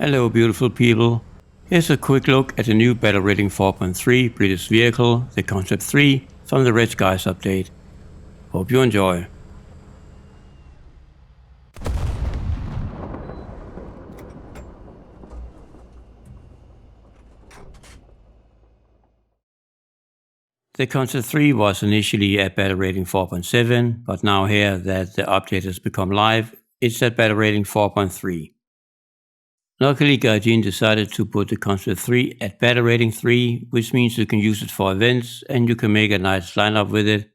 Hello beautiful people. Here's a quick look at the new Battle Rating 4.3 British vehicle, the Concept 3, from the Red Skies update. Hope you enjoy. The Concept 3 was initially at Battle Rating 4.7, but now here that the update has become live, it's at Battle Rating 4.3. Luckily, Guardian decided to put the Concept 3 at Battle Rating 3, which means you can use it for events and you can make a nice lineup with it,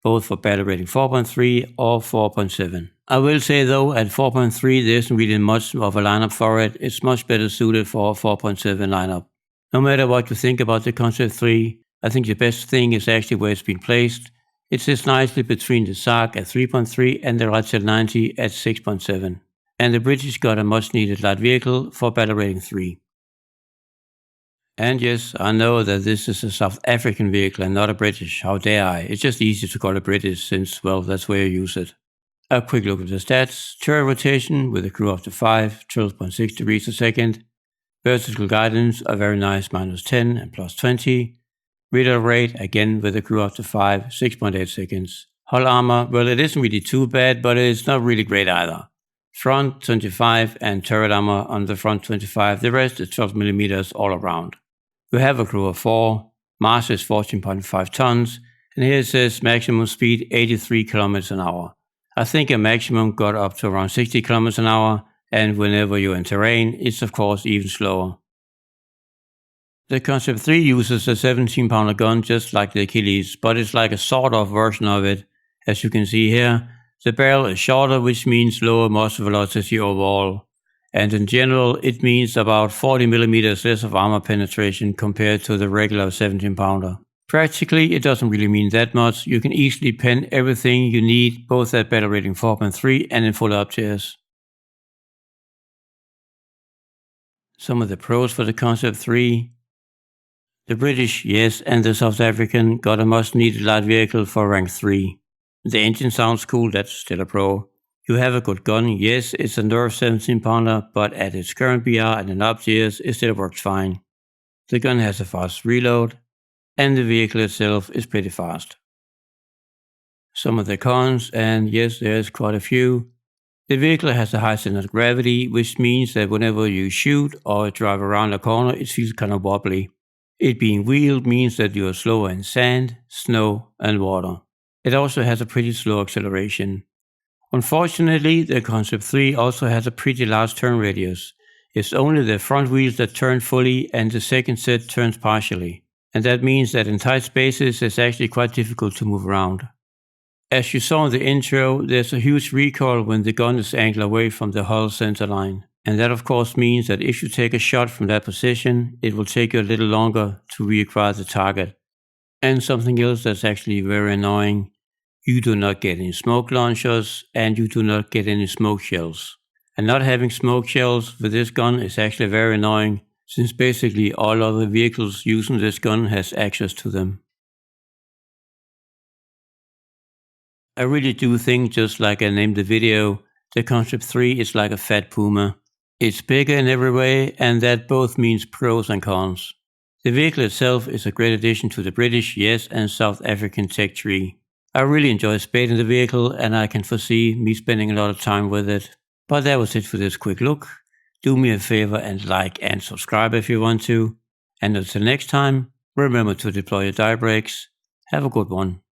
both for Battle Rating 4.3 or 4.7. I will say though, at 4.3 there isn't really much of a lineup for it. It's much better suited for a 4.7 lineup. No matter what you think about the Concept 3, I think the best thing is actually where it's been placed. It sits nicely between the SARC at 3.3 and the Ratel 90 at 6.7. And the British got a much needed light vehicle for Battle Rating 3. And yes, I know that this is a South African vehicle and not a British, how dare I? It's just easy to call it British since, well, that's where you use it. A quick look at the stats: turret rotation with a crew up to 5, 12.6 degrees a second. Vertical guidance, a very nice -10 and +20. Radar rate, again with a crew up to 5, 6.8 seconds. Hull armor, well, it isn't really too bad, but it's not really great either. Front 25 and turret armor on the front 25, the rest is 12mm all around. We have a crew of 4, mass is 14.5 tons, and here it says maximum speed 83 km an hour. I think a maximum got up to around 60 km an hour, and whenever you're in terrain, it's of course even slower. The Concept 3 uses a 17-pounder gun just like the Achilles, but it's like a sort of version of it. As you can see here, the barrel is shorter, which means lower muzzle velocity overall, and in general it means about 40mm less of armor penetration compared to the regular 17-pounder. Practically it doesn't really mean that much. You can easily pen everything you need both at Battle Rating 4.3 and in full up tiers. Some of the pros for the Concept 3. The British, yes, and the South African got a much needed light vehicle for rank 3. The engine sounds cool, that's still a pro. You have a good gun, yes, it's a Nerf 17-pounder, but at its current BR and in up tiers, it still works fine. The gun has a fast reload, and the vehicle itself is pretty fast. Some of the cons, and yes, there's quite a few. The vehicle has a high center of gravity, which means that whenever you shoot or drive around a corner, it feels kind of wobbly. It being wheeled means that you are slower in sand, snow, and water. It also has a pretty slow acceleration. Unfortunately, the Concept 3 also has a pretty large turn radius. It's only the front wheels that turn fully and the second set turns partially. And that means that in tight spaces it's actually quite difficult to move around. As you saw in the intro, there's a huge recoil when the gun is angled away from the hull center line. And that of course means that if you take a shot from that position, it will take you a little longer to reacquire the target. And something else that's actually very annoying, you do not get any smoke launchers and you do not get any smoke shells. And not having smoke shells with this gun is actually very annoying, since basically all other vehicles using this gun has access to them. I really do think, just like I named the video, the Concept 3 is like a fat puma. It's bigger in every way, and that both means pros and cons. The vehicle itself is a great addition to the British, yes, and South African tech tree. I really enjoy spading the vehicle, and I can foresee me spending a lot of time with it. But that was it for this quick look. Do me a favor and like and subscribe if you want to. And until next time, remember to deploy your die brakes. Have a good one.